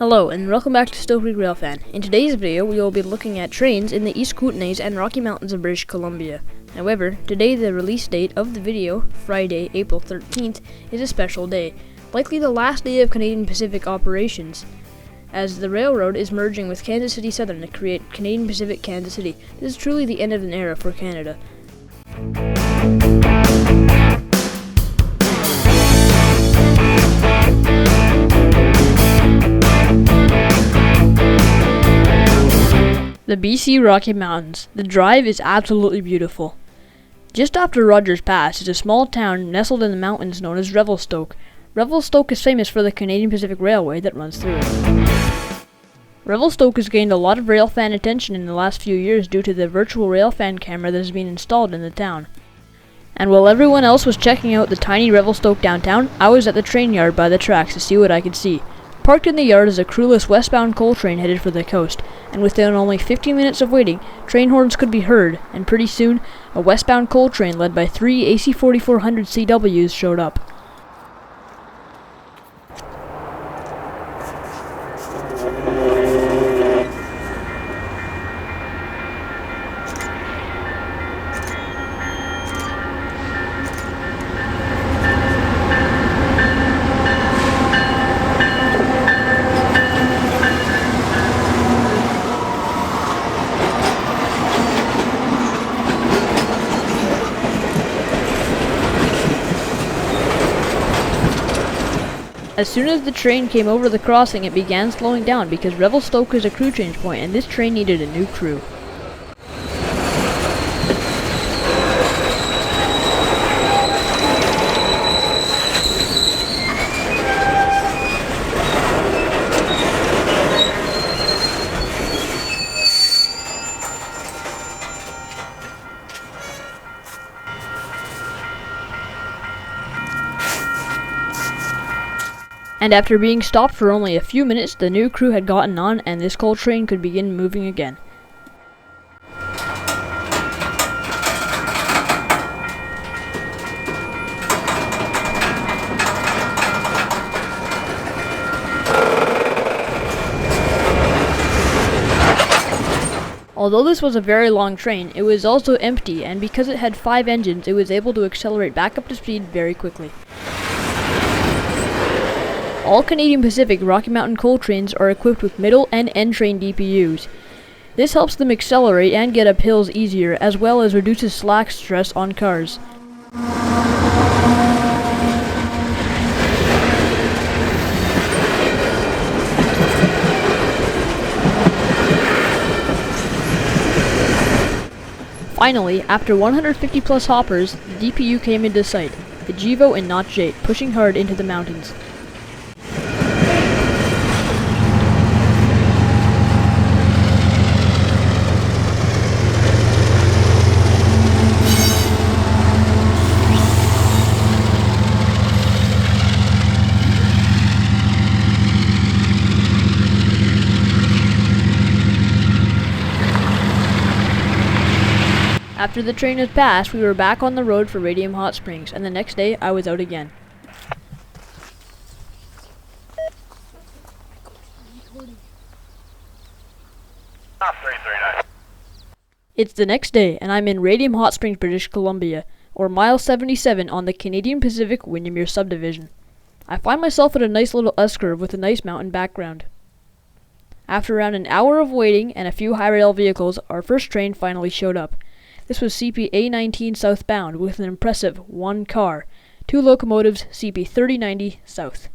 Hello and welcome back to Stoke Creek Railfan. In today's video we will be looking at trains in the East Kootenays and Rocky Mountains of British Columbia. However, today the release date of the video, Friday, April 13th, is a special day, likely the last day of Canadian Pacific operations, as the railroad is merging with Kansas City Southern to create Canadian Pacific Kansas City. This is truly the end of an era for Canada. The BC Rocky Mountains. The drive is absolutely beautiful. Just after Rogers Pass is a small town nestled in the mountains known as Revelstoke. Revelstoke is famous for the Canadian Pacific Railway that runs through it. Revelstoke has gained a lot of railfan attention in the last few years due to the virtual railfan camera that has been installed in the town. And while everyone else was checking out the tiny Revelstoke downtown, I was at the train yard by the tracks to see what I could see. Parked in the yard is a crewless westbound coal train headed for the coast, and within only 15 minutes of waiting, train horns could be heard, and pretty soon, a westbound coal train led by 3 AC-4400 CWs showed up. As soon as the train came over the crossing, it began slowing down because Revelstoke is a crew change point and this train needed a new crew. And after being stopped for only a few minutes, the new crew had gotten on and this coal train could begin moving again. Although this was a very long train, it was also empty, and because it had 5 engines, it was able to accelerate back up to speed very quickly. All Canadian Pacific Rocky Mountain coal trains are equipped with middle and end train DPUs. This helps them accelerate and get up hills easier, as well as reduces slack stress on cars. Finally, after 150 plus hoppers, the DPU came into sight, the Gevo and Notch 8, pushing hard into the mountains. After the train was passed, we were back on the road for Radium Hotsprings, and the next day I was out again. It's the next day, and I'm in Radium Hotsprings, British Columbia, or mile 77 on the Canadian Pacific Windermere Subdivision. I find myself at a nice little S-curve with a nice mountain background. After around an hour of waiting and a few high rail vehicles, our first train finally showed up. This was CP A19 southbound with an impressive 1 car, 2 locomotives CP 3090 south.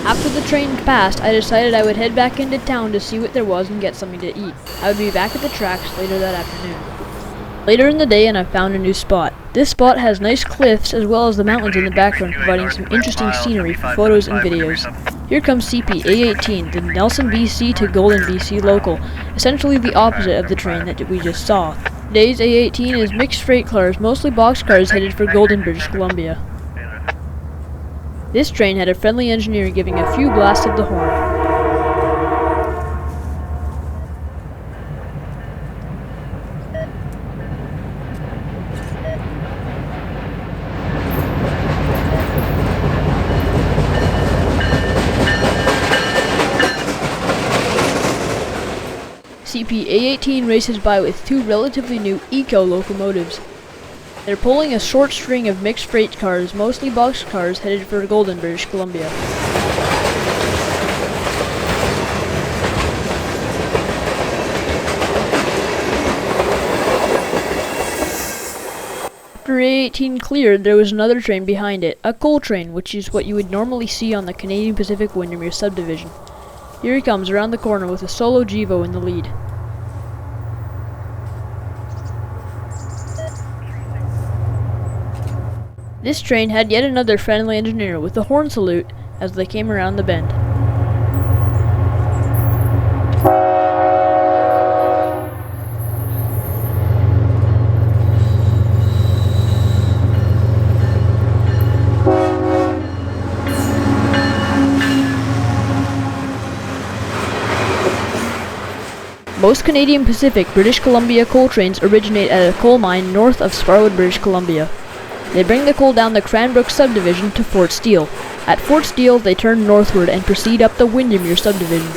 After the train passed, I decided I would head back into town to see what there was and get something to eat. I would be back at the tracks later that afternoon. Later in the day, and I found a new spot. This spot has nice cliffs as well as the mountains in the background, providing some interesting scenery for photos and videos. Here comes CP A18, the Nelson, BC to Golden, BC local, essentially the opposite of the train that we just saw. Today's A18 is mixed freight cars, mostly boxcars headed for Golden, British Columbia. This train had a friendly engineer giving a few blasts of the horn. CP A18 races by with two relatively new eco locomotives. They're pulling a short string of mixed freight cars, mostly boxcars, headed for Golden, British Columbia. After A18 cleared, there was another train behind it, a coal train, which is what you would normally see on the Canadian Pacific Windermere Subdivision. Here he comes around the corner with a solo Gevo in the lead. This train had yet another friendly engineer with a horn salute as they came around the bend. Most Canadian Pacific British Columbia coal trains originate at a coal mine north of Sparwood, British Columbia. They bring the coal down the Cranbrook subdivision to Fort Steele. At Fort Steele, they turn northward and proceed up the Windermere subdivision.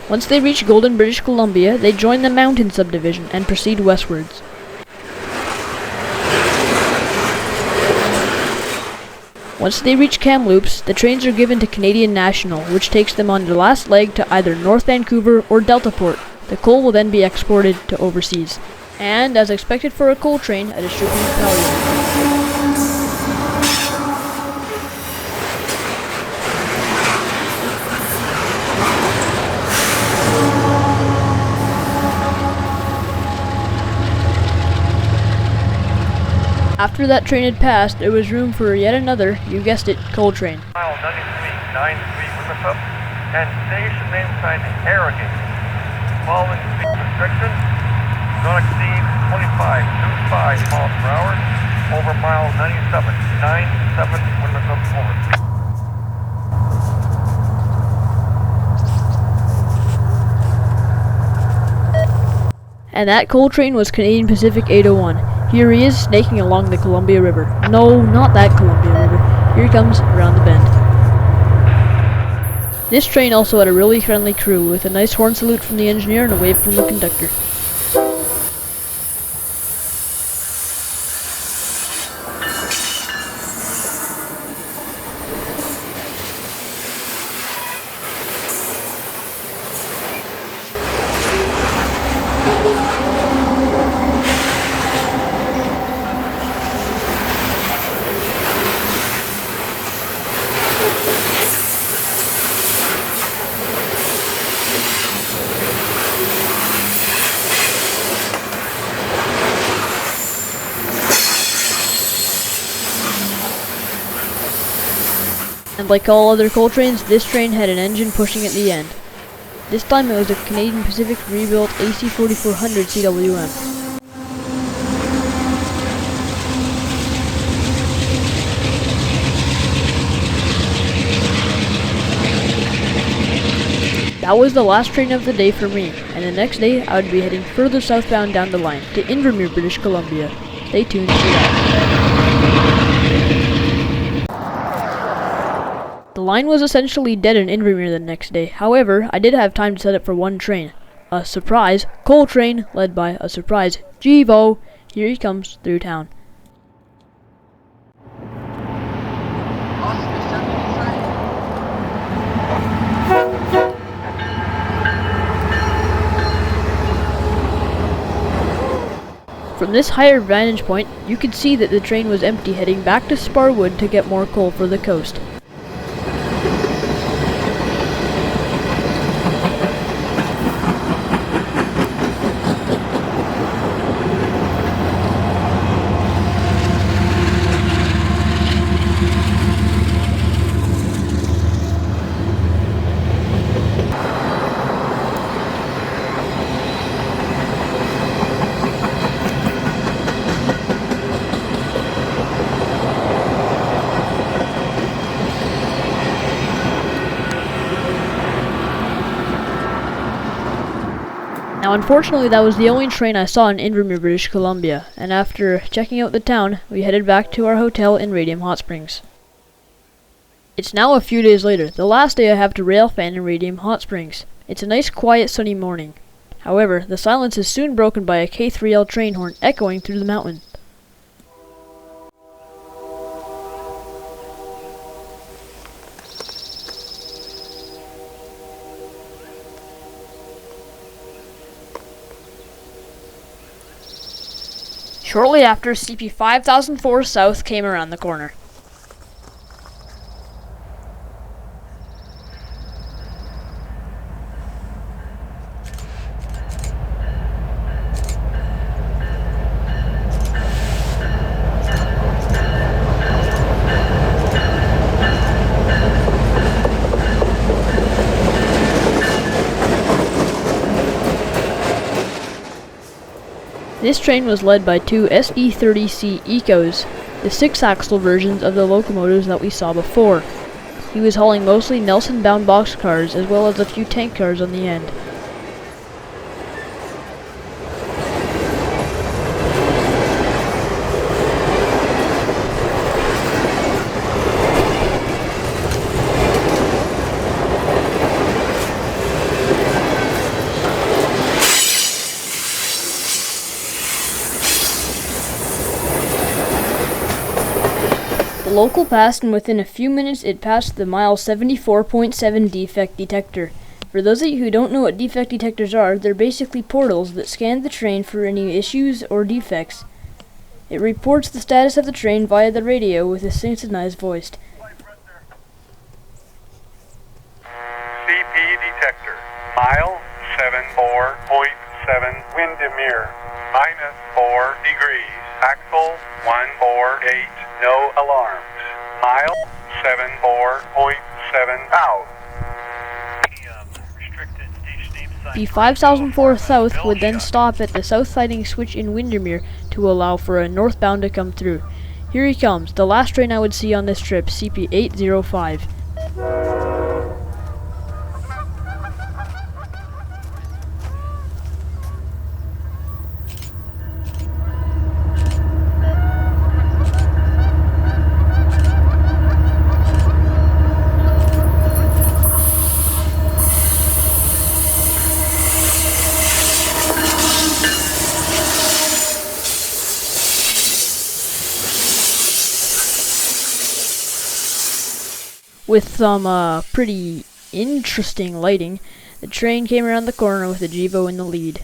Once they reach Golden, British Columbia, they join the Mountain subdivision and proceed westwards. Once they reach Kamloops, the trains are given to Canadian National, which takes them on the last leg to either North Vancouver or Deltaport. The coal will then be exported to overseas. And, as expected for a coal train, a distributed power unit. After that train had passed, there was room for yet another, you guessed it, coal train. Mile 93, 93 Revelstoke, and station name sign Harrogate. Following speed restriction, not exceed 25 miles per hour over mile 97, 97 Revelstoke over. And that coal train was Canadian Pacific 801. Here he is, snaking along the Columbia River. No, not that Columbia River. Here he comes, around the bend. This train also had a really friendly crew, with a nice horn salute from the engineer and a wave from the conductor. And like all other coal trains, this train had an engine pushing at the end. This time it was a Canadian Pacific rebuilt AC4400 CWM. That was the last train of the day for me, and the next day I would be heading further southbound down the line to Invermere, British Columbia. Stay tuned for that. The line was essentially dead in Invermere the next day. However, I did have time to set up for one train. A surprise coal train led by a surprise Gevo. Here he comes through town. From this higher vantage point, you could see that the train was empty, heading back to Sparwood to get more coal for the coast. Now, unfortunately, that was the only train I saw in Invermere, British Columbia, and after checking out the town, we headed back to our hotel in Radium Hotsprings. It's now a few days later, the last day I have to railfan in Radium Hotsprings. It's a nice, quiet, sunny morning. However, the silence is soon broken by a K3L train horn echoing through the mountain. Shortly after, CP 5004 South came around the corner. This train was led by two SE30C Ecos, the 6-axle versions of the locomotives that we saw before. He was hauling mostly Nelson-bound boxcars as well as a few tank cars on the end. The local passed, and within a few minutes it passed the mile 74.7 defect detector. For those of you who don't know what defect detectors are, they're basically portals that scan the train for any issues or defects. It reports the status of the train via the radio with a synchronized voice. CP detector, mile 74.7 Windermere, minus 4 degrees, axle 148, no alarms, mile 74.7 out. The 5004 South would then stop at the south siding switch in Windermere to allow for a northbound to come through. Here he comes, the last train I would see on this trip, CP 805. With some pretty interesting lighting, the train came around the corner with a Jevo in the lead.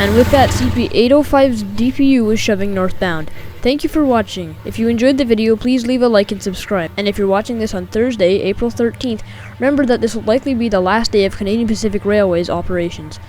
And with that, CP805's DPU was shoving northbound. Thank you for watching. If you enjoyed the video, please leave a like and subscribe. And if you're watching this on Thursday, April 13th, remember that this will likely be the last day of Canadian Pacific Railway's operations.